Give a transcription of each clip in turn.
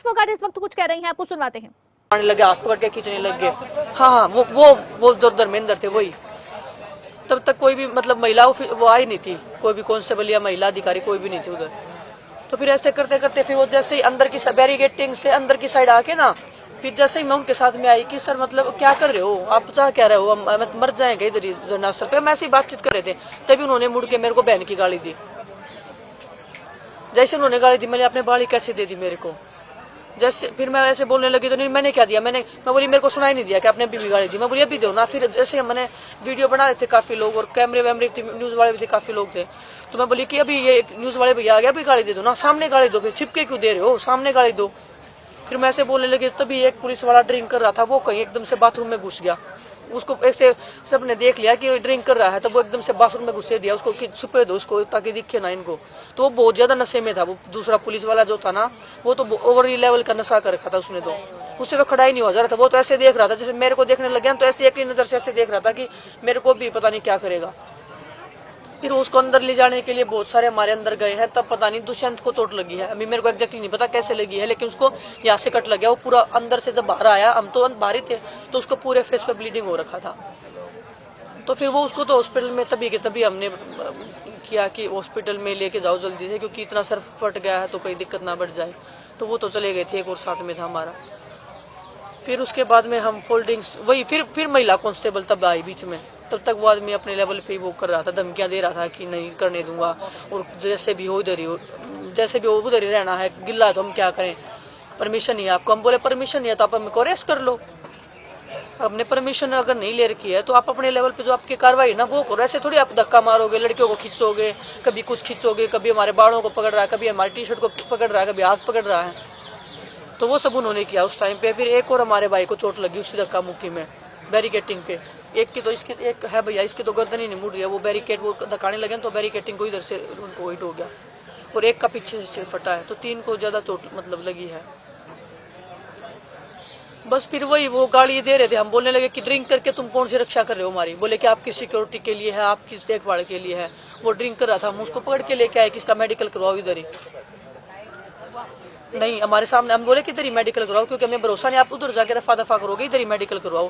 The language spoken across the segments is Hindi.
फोगाट इस वक्त कुछ कह रही हैं, आपको सुनवाते हैं। आने लगे, हाथ पकड़ के खींचने लग गए। हाँ, वो जो धर्मेंद्र थे वही। तब तक कोई भी मतलब महिला वो आई नहीं थी, कोई भी कांस्टेबल या महिला अधिकारी कोई भी नहीं थी उधर। तो फिर ऐसे करते करते फिर वो जैसे ही अंदर की बैरिकेटिंग से अंदर की साइड आके ना, फिर जैसे ही मैं उनके साथ में आई कि सर मतलब क्या कर रहे हो आप, चाह क्या रहे हो, मर जाएंगे इधर ही नास्तर पे। हम ऐसे ही बातचीत कर रहे थे, तभी उन्होंने मुड़ के मेरे को बहन की गाली दी। जैसे उन्होंने गाली दी, मैंने अपने बाली कैसे दे दी मेरे को। जैसे फिर मैं ऐसे बोलने लगी तो नहीं मैंने क्या दिया, मैं बोली मेरे को सुनाई नहीं दिया कि आपने बीवी गाली दी। मैं बोली अभी दो ना। फिर जैसे मैंने वीडियो बना रहे थे काफी लोग और कैमरे वैमरे न्यूज वाले भी थे, काफी लोग थे। तो मैं बोली कि अभी ये न्यूज वाले भैया आ गया, अभी गाली दे दो ना, सामने गाली दो, फिर छिपके क्यों दे रहे हो, सामने गाली दो। फिर मैं ऐसे बोलने लगी, तभी एक पुलिस वाला ड्रिंक कर रहा था, वो कहीं एकदम से बाथरूम में घुस गया। उसको ऐसे सबने देख लिया कि ड्रिंक कर रहा है, तब वो एकदम से बाथरूम में घुसे दिया उसको कि छुपे दो उसको ताकि दिखे ना इनको। तो वो बहुत ज्यादा नशे में था। वो दूसरा पुलिस वाला जो था ना, वो तो ओवर लेवल का नशा कर रखा था उसने, तो उससे तो खड़ा ही नहीं हो जा रहा था। वो तो ऐसे देख रहा था जैसे मेरे को देखने लग गया, तो ऐसे एक ही नजर से ऐसे देख रहा था कि मेरे को भी पता नहीं क्या करेगा। फिर उसको अंदर ले जाने के लिए बहुत सारे हमारे अंदर गए हैं, तब पता नहीं दुष्यंत को चोट लगी है। अभी मेरे को एग्जैक्टली नहीं पता कैसे लगी है, लेकिन उसको यहाँ से कट लग गया। वो पूरा अंदर से जब बाहर आया, हम तो बाहर ही थे, तो उसको पूरे फेस पे ब्लीडिंग हो रखा था। तो फिर वो उसको तो हॉस्पिटल में तभी के तभी हमने किया कि हॉस्पिटल में लेके जाओ जल्दी से, क्योंकि इतना सर फट गया है तो कोई दिक्कत ना बढ़ जाए। तो वो तो चले गए थे, एक और साथ में था हमारा। फिर उसके बाद में हम फोल्डिंग्स वही फिर महिला कांस्टेबल तब आई बीच में। तब तक वो आदमी अपने लेवल पे वो कर रहा था, धमकियां दे रहा था कि नहीं करने दूंगा, और जैसे भी हो उधर ही हो, जैसे भी हो उधर ही रहना है, गिल्ला तो हम क्या करें, परमिशन नहीं है आपको। हम बोले परमिशन नहीं है तो आप हमको अरेस्ट कर लो। आपने परमिशन अगर नहीं ले रखी है तो आप अपने लेवल पे जो आपकी कार्रवाई ना वो करो। ऐसे थोड़ी आप धक्का मारोगे, लड़कियों को खींचोगे, कभी कुछ खींचोगे, कभी हमारे बालों को पकड़ रहा है, कभी हमारी टी शर्ट को पकड़ रहा है, कभी हाथ पकड़ रहा है। तो वो सब उन्होंने किया उस टाइम पे। फिर एक और हमारे भाई को चोट लगी उसी धक्का मुक्की में बैरिकेटिंग पे। एक की तो इसकी एक है भैया, इसकी तो गर्दन ही नहीं मुड़ रही है। वो बैरिकेड वो धकाने लगे तो बैरिकेटिंग को इधर से उनको हिट हो गया, और एक का पीछे से सिर फटा है। तो 3 को ज्यादा चोट मतलब लगी है। बस फिर वही वो गाली दे रहे थे, हम बोलने लगे कि ड्रिंक करके तुम कौन सी रक्षा कर रहे हो हमारी। बोले कि आपकी सिक्योरिटी के लिए है, आपकी देखभाल के लिए है। वो ड्रिंक कर रहा था, हम उसको पकड़ के लेके आए कि इसका मेडिकल करवाओ इधर ही। नहीं हमारे सामने, हम बोले कि इधर ही मेडिकल करवाओ, क्योंकि हमें भरोसा नहीं आप उधर जाके रफा दफा करोगे, इधर ही मेडिकल करवाओ।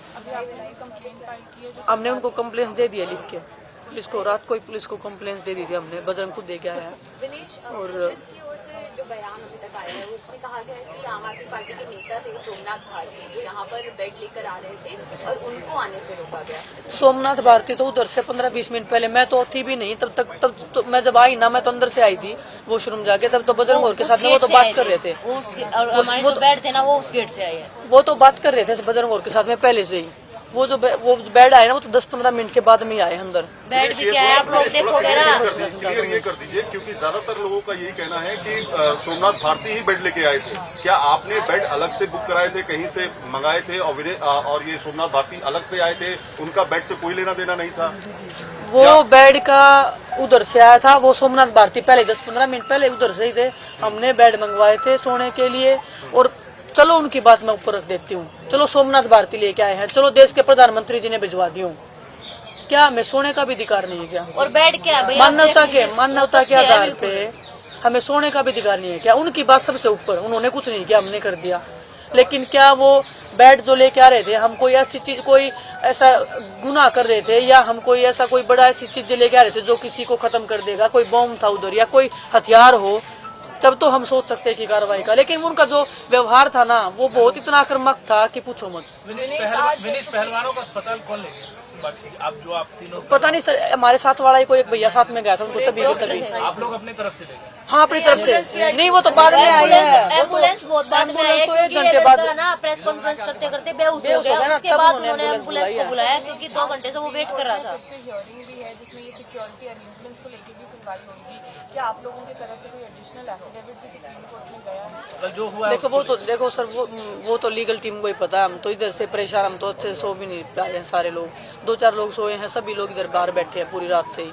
हमने उनको कंप्लेंट दे दिया लिख के पुलिस को, रात को ही पुलिस को कंप्लेंट दे दी थी हमने, बजरंग खुद दे के आया है। और जो बयान अभी तक आया है उसमें कहा गया है कि आम आदमी पार्टी के नेता थे सोमनाथ भारती, जो यहाँ पर बेड लेकर आ रहे थे और उनको आने से रोका गया। सोमनाथ भारती तो उधर से 15-20 मिनट पहले, मैं तो थी भी नहीं तब तो मैं जब आई ना, मैं तो अंदर से आई थी वॉशरूम जाके। तब तो बजरंग और के साथ में वो तो बात कर रहे थे, और हमारे जो बेड थे ना वो उस गेट से आए हैं, वो तो बात कर रहे थे बजरंग और के साथ में पहले से ही। वो बेड आए ना, वो तो 10-15 मिनट के बाद में आए अंदर। बेड भी क्या है आप लोग देखोगे ना। क्लियर ये कर दीजिए, क्योंकि ज्यादातर लोगों का यही कहना है कि सोमनाथ भारती ही बेड लेके आए थे। क्या आपने बेड अलग से बुक कराए थे, कहीं से मंगाए थे, और ये सोमनाथ भारती अलग से आए थे, उनका बेड से कोई लेना देना नहीं था? वो बेड का उधर से आया था, वो सोमनाथ भारती पहले 10-15 मिनट पहले उधर से ही थे। हमने बेड मंगवाए थे सोने के लिए। और चलो उनकी बात मैं ऊपर रख देती हूँ, चलो सोमनाथ भारती लेके आए हैं, चलो देश के प्रधानमंत्री जी ने भिजवा दी हूँ, क्या हमें सोने का भी अधिकार नहीं है क्या? और बेड क्या है मानवता के आधार पे हमें सोने का भी अधिकार नहीं है क्या? उनकी बात सबसे ऊपर, उन्होंने कुछ नहीं किया, हमने कर दिया। लेकिन क्या वो बेड जो लेके आ रहे थे, हम कोई ऐसी चीज, कोई ऐसा गुनाह कर रहे थे, या हम कोई ऐसा कोई बड़ा ऐसी चीज लेके आ रहे थे जो किसी को खत्म कर देगा, कोई बॉम्ब था उधर या कोई हथियार हो, तब तो हम सोच सकते हैं कि कार्रवाई का। लेकिन उनका जो व्यवहार था ना, वो बहुत इतना आक्रामक था कि पूछो मत। विनीत पहलवानों का अस्पताल कौन लेगा? आप तीनों पता नहीं सर, हमारे साथ वाला ही कोई एक भैया साथ में गया था, उनको तभी आप लोग अपनी तरफ से लेंगे? हाँ अपनी तरफ से। नहीं वो तो बाद में आई है, एम्बुलेंस बहुत बाद में आई, तो 1 घंटे बाद ना प्रेस कॉन्फ्रेंस करते करते बेहोश हो गया। उसके बाद उन्होंने एम्बुलेंस को बुलाया, क्योंकि 2 घंटे से वो वेट कर रहा था। जिसमें ये सिक्योरिटी अरेंजमेंट्स को लेकर भी सुनवाई होगी, क्या आप लोगों की तरफ से कोई एडिशनल एफिडेविट भी सुप्रीम कोर्ट में गया है? जो हुआ देखो वो तो देखो सर, वो तो लीगल टीम को ही पता है। हम तो इधर से परेशान, हम तो अच्छे से सो भी नहीं पाए हैं सारे लोग। 2-4 लोग सोए हैं, सभी लोग इधर बाहर बैठे हैं पूरी रात से ही।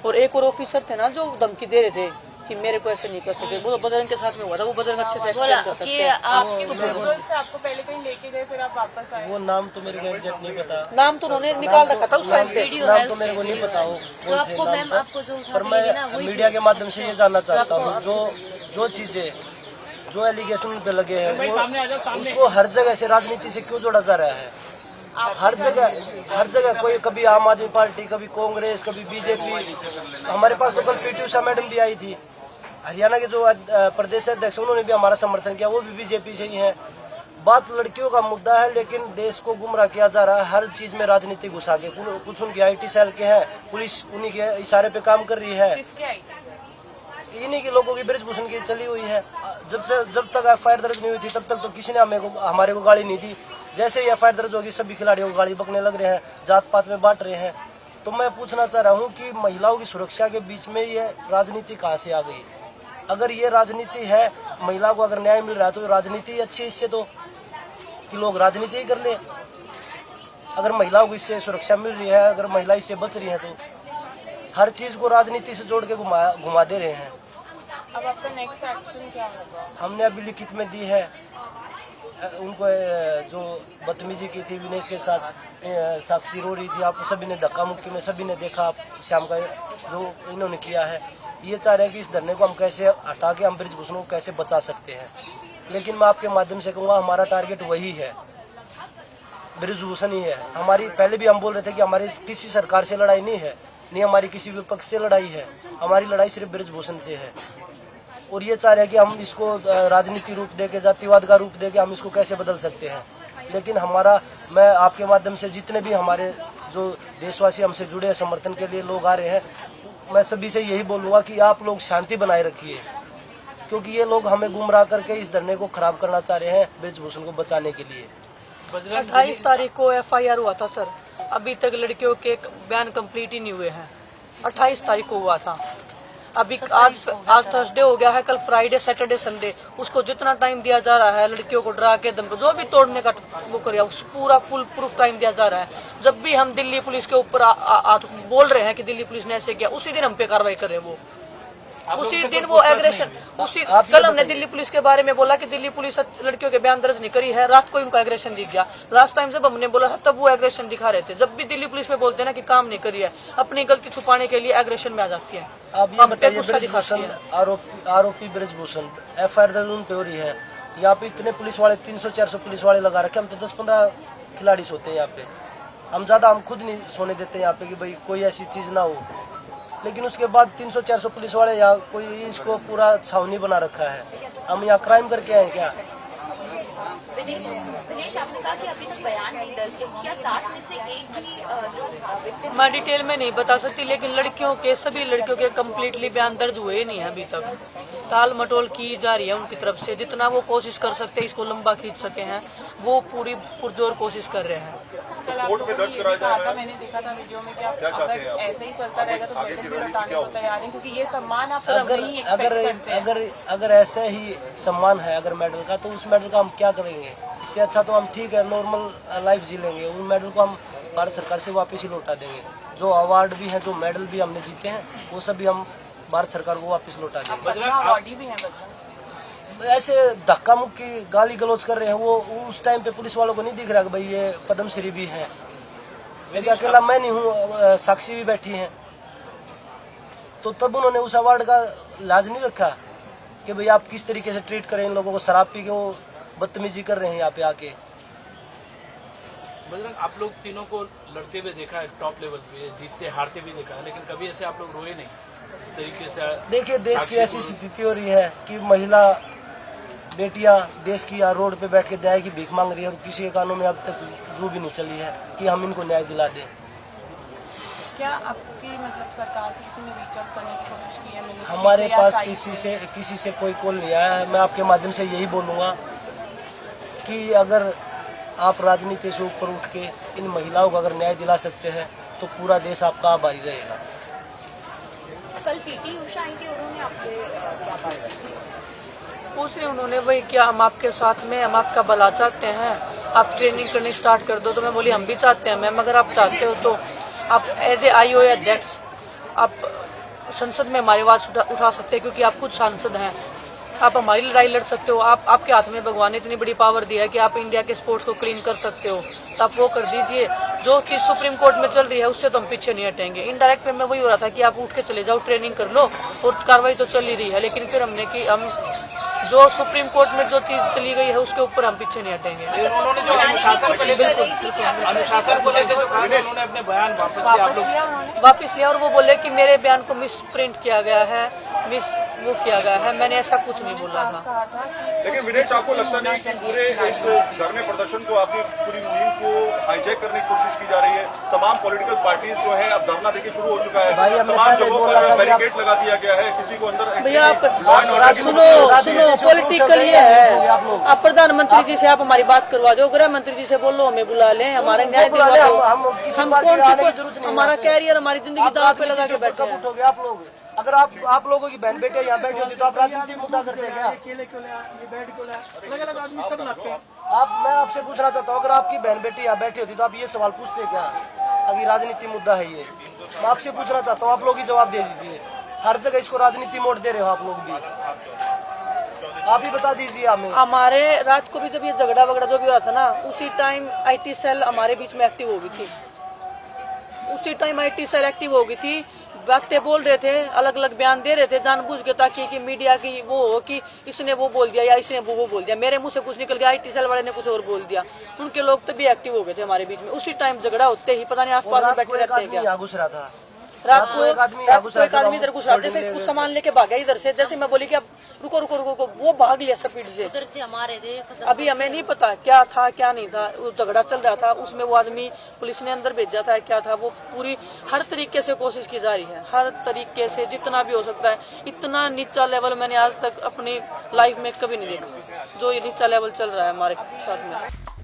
और एक और ऑफिसर थे ना जो धमकी दे रहे थे कि मेरे को ऐसे नहीं कर सकते, वो तो बजरंग के साथ में हुआ था। वो बजरंग अच्छे से एक्सप्लेन कर सकते हैं। आपको पहले कहीं लेके गए, फिर आप वापस आए? वो नाम तो मेरे को एग्जैक्ट नहीं पता, नाम तो उन्होंने निकाल रखा था उस टाइम पे, नाम तो मेरे को नहीं पता हो। पर मैं मीडिया के माध्यम से ये जानना चाहता हूँ, जो जो एलिगेशन पे लगे हैं भाई सामने आ जाओ, वो सामने। उसको हर जगह से राजनीति से क्यों जोड़ा जा रहा है? हर जगह कोई कभी आम आदमी पार्टी, कभी कांग्रेस, कभी बीजेपी। हमारे पास तो कल पीटी उषा मैडम भी आई थी, हरियाणा के जो प्रदेश अध्यक्ष उन्होंने भी हमारा समर्थन किया, वो भी बीजेपी से ही है। बात लड़कियों का मुद्दा है, लेकिन देश को गुमराह किया जा रहा है हर चीज में राजनीति घुसा के। कुछ उनकी IT सेल के हैं, पुलिस उन्हीं के इशारे पे काम कर रही है। किसके आई? इन्हीं के लोगों की ब्रिजभूषण की चली हुई है। जब तक FIR दर्ज नहीं हुई थी तब तक तो किसी ने हमारे को गाली नहीं दी। जैसे ही FIR दर्ज होगी सभी खिलाड़ियों को गाली बकने लग रहे हैं, जात पात में बांट रहे हैं। तो मैं पूछना चाह रहा हूँ कि महिलाओं की सुरक्षा के बीच में ये राजनीति कहाँ से आ गई? अगर ये राजनीति है, महिला को अगर न्याय मिल रहा है तो राजनीति अच्छी है इससे, तो कि लोग राजनीति ही कर ले। अगर महिलाओं को इससे सुरक्षा मिल रही है, अगर महिला इससे बच रही है, तो हर चीज को राजनीति से जोड़ के घुमा दे रहे हैं। अब आपका नेक्स्ट एक्शन क्या होगा? हमने अभी लिखित में दी है उनको, जो बदतमीजी की थी विनेश के साथ, साक्षी रो रही थी, आप सभी ने धक्का मुक्की में सभी ने देखा, शाम का जो इन्होंने किया है। ये चाह रहे हैं कि इस धरने को हम कैसे हटा के हम ब्रिजभूषण को कैसे बचा सकते हैं। लेकिन मैं आपके माध्यम से कहूँगा हमारा टारगेट वही है, ब्रिजभूषण ही है। हमारी पहले भी हम बोल रहे थे कि हमारी किसी सरकार से लड़ाई नहीं है, नहीं हमारी किसी विपक्ष से लड़ाई है, हमारी लड़ाई सिर्फ ब्रिजभूषण से है। और ये चाह रहे हैं कि हम इसको राजनीति रूप देके, जातिवाद का रूप देके हम इसको कैसे बदल सकते हैं। लेकिन मैं आपके माध्यम से जितने भी हमारे जो देशवासी हमसे जुड़े हैं, समर्थन के लिए लोग आ रहे हैं, मैं सभी से यही बोलूँगा कि आप लोग शांति बनाए रखिए, क्योंकि ये लोग हमें गुमराह करके इस धरने को खराब करना चाह रहे हैं ब्रिजभूषण को बचाने के लिए। 28 तारीख को FIR हुआ था सर, अभी तक लड़कियों के बयान कंप्लीट ही नहीं हुए हैं। 28 तारीख को हुआ था, अभी आज थर्सडे हो गया है, कल फ्राइडे, सैटरडे, संडे। उसको जितना टाइम दिया जा रहा है लड़कियों को डरा के दम जो भी तोड़ने का वो करिए, उस पूरा फुल प्रूफ टाइम दिया जा रहा है। जब भी हम दिल्ली पुलिस के ऊपर बोल रहे हैं कि दिल्ली पुलिस ने ऐसे किया, उसी दिन हम पे कार्रवाई कर रहे हैं। वो उसी दिन वो एग्रेशन, कल हमने दिल्ली पुलिस के बारे में बोला कि दिल्ली पुलिस लड़कियों के बयान दर्ज नहीं करी है, रात को उनका एग्रेशन दिख गया। लास्ट टाइम जब हमने बोला था तब वो एग्रेशन दिखा रहे थे। जब भी दिल्ली पुलिस में बोलते हैं ना कि काम नहीं करी है, अपनी गलती छुपाने के लिए एग्रेशन में आ जाती है। आप ये बताइए, ब्रिजभूषण आरोपी ब्रिजभूषण FIR दर्ज उन पे हो रही है, यहाँ पे इतने पुलिस वाले 300-400 पुलिस वाले लगा रखे, हम तो 10-15 खिलाड़ी सोते हैं यहाँ पे। हम खुद नहीं सोने देते यहाँ पे कि भाई कोई ऐसी चीज ना हो। लेकिन उसके बाद 300-400 पुलिस वाले यहाँ कोई इसको पूरा छावनी बना रखा है। हम यहाँ क्राइम करके आए क्या? दिनेश, आपने कहा कि अभी तक बयान नहीं दर्ज किया, क्या 7 में से एक भी जो victim मैं डिटेल में नहीं बता सकती, लेकिन सभी लड़कियों के कम्प्लीटली बयान दर्ज हुए नहीं है अभी तक। टाल मटोल की जा रही है उनकी तरफ से, जितना वो कोशिश कर सकते हैं इसको लंबा खींच सके हैं, वो पूरी पुरजोर कोशिश कर रहे हैं। कल आप लोगों ने ये कहा था, मैंने देखा था वीडियो में कि आप अगर ऐसे ही चलता रहेगा तो बेटे भी लौटाने को तैयार हैं, क्योंकि ये सम्मान आप नहीं एक्सपेक्ट करते हैं। अगर ऐसा ही सम्मान है अगर मेडल का, तो उस मेडल का हम क्या करेंगे? इससे अच्छा तो हम ठीक है नॉर्मल लाइफ जी लेंगे। उन मेडल को हम भारत सरकार से वापस ही लौटा देंगे। जो अवार्ड भी हैं, जो मेडल भी हमने जीते हैं, वो सभी हम भारत सरकार को वापस लौटा देंगे। अवार्डी भी है ऐसे धक्का मुक्की गाली गलौज कर रहे हैं, वो उस टाइम पे पुलिस वालों को नहीं दिख रहा कि भाई ये पद्मश्री भी है। लेकिन अकेला मैं नहीं हूँ, साक्षी भी बैठी हैं, तो तब उन्होंने उस अवार्ड का लाज नहीं रखा कि भाई आप किस तरीके से ट्रीट करें इन लोगों को। शराब पी के वो बदतमीजी कर रहे हैं यहाँ पे आके। बजरंग, आप लोग तीनों को लड़ते हुए देखा है, टॉप लेवल पे जीतते हारते भी देखा है, लेकिन कभी ऐसे आप लोग रोए नहीं इस तरीके से? देखिए, देश की ऐसी स्थिति हो रही है कि महिला बेटियां देश की रोड पे बैठ के न्याय की भीख मांग रही है, और किसी के कानों में अब तक जू भी नहीं चली है कि हम इनको न्याय दिला दें। क्या आपकी मतलब सरकार से किसी ने रीच आउट करने की कोशिश की है? हमारे पास किसी से कोई कॉल नहीं आया है। मैं आपके माध्यम से यही बोलूँगा कि अगर आप राजनीति से ऊपर उठ के इन महिलाओं को अगर न्याय दिला सकते हैं तो पूरा देश आपका आभारी रहेगा। कल पीटी उषा आई थी, उन्होंने आपसे क्या बात की? पूछ रहे उन्होंने वही क्या हम आपके साथ में, हम आपका भला चाहते हैं, आप ट्रेनिंग करनी स्टार्ट कर दो। तो मैं बोली हम भी चाहते हैं मैम, अगर आप चाहते हो तो आप एज ए IOA अध्यक्ष आप संसद में हमारी आवाज उठा सकते हैं, क्योंकि आप खुद सांसद हैं, आप हमारी लड़ाई लड़ सकते हो। आपके हाथ में भगवान ने इतनी बड़ी पावर दी है कि आप इंडिया के स्पोर्ट्स को क्लीन कर सकते हो, तो आप वो कर दीजिए। जो चीज सुप्रीम कोर्ट में चल रही है उससे तो हम पीछे नहीं हटेंगे। इनडायरेक्ट में वही हो रहा था कि आप उठ के चले जाओ, ट्रेनिंग कर लो, और कार्रवाई तो चल ही रही है। लेकिन फिर हमने कि हम जो सुप्रीम कोर्ट में जो चीज चली गई है उसके ऊपर हम पीछे नहीं हटेंगे। उन्होंने जो अनुशासन को लेकर अनुशासन को लेकर जो कहा था, उन्होंने अपने बयान वापस लिया, आप लोग वापिस लिया और वो बोले कि मेरे बयान को मिस प्रिंट किया गया है, वो किया गया है, मैंने ऐसा कुछ नहीं बोला था। लेकिन विनेश, आपको लगता नहीं कि पूरे इस धरने प्रदर्शन को आपकी पूरी मुहिम को हाईजैक करने की कोशिश की जा रही है? तमाम पॉलिटिकल पार्टीज जो है अब धरना देके शुरू हो चुका है, तमाम जगहों पर बैरिकेड लगा दिया गया है, किसी को अंदर भैया आप सुनो पॉलिटिकल ये है, आप प्रधानमंत्री जी से आप हमारी बात करवा दो, गृह मंत्री जी से बोलो हमें बुला लें, हमारे न्याय दिलवा दो। हम कौन सी हमारा कैरियर हमारी जिंदगी दांव पे लगा के बैठे हैं। आप लोग अगर आप लोगों की बहन बेटे यहाँ बैठी होती तो आप राजनीतिक मुद्दा करते क्या? मैं आपसे पूछना चाहता हूँ, अगर आपकी बहन बेटी यहाँ बैठी होती तो आप ये सवाल पूछते क्या? अभी राजनीति मुद्दा है ये, मैं आपसे पूछना चाहता हूँ, आप लोग ही जवाब दे दीजिए। हर जगह इसको राजनीति मोड़ दे रहे हो आप लोग भी, आप ही बता दीजिए हमें। हमारे रात को भी जब ये झगड़ा वगड़ा जो भी हो रहा था ना, उसी टाइम IT सेल हमारे बीच में एक्टिव हो गई थी, उसी टाइम IT सेल एक्टिव हो गई थी, बातें बोल रहे थे, अलग अलग बयान दे रहे थे जानबूझ के, ताकि कि मीडिया की वो हो कि इसने वो बोल दिया या इसने वो बोल दिया। मेरे मुंह से कुछ निकल गया, IT सेल वाले ने कुछ और बोल दिया, उनके लोग तभी एक्टिव हो गए थे हमारे बीच में। उसी टाइम झगड़ा होते ही पता नहीं आसपास में बैठे रहते हैं क्या। घुस रहा था रात को एक आदमी इधर घुस रहा, जैसे कुछ सामान लेके भागा इधर से, जैसे मैं बोली कि अब रुको रुको रुको रुको, वो भाग लिया स्पीड से। उधर से हमारे थे, अभी हमें नहीं पता क्या था क्या नहीं था, वो झगड़ा चल रहा था, उसमें वो आदमी पुलिस ने अंदर भेजा था क्या था, वो पूरी हर तरीके से कोशिश की जा रही है, हर तरीके से जितना भी हो सकता है। इतना नीचा लेवल मैंने आज तक अपनी लाइफ में कभी नहीं देखा जो ये नीचा लेवल चल रहा है हमारे साथ में।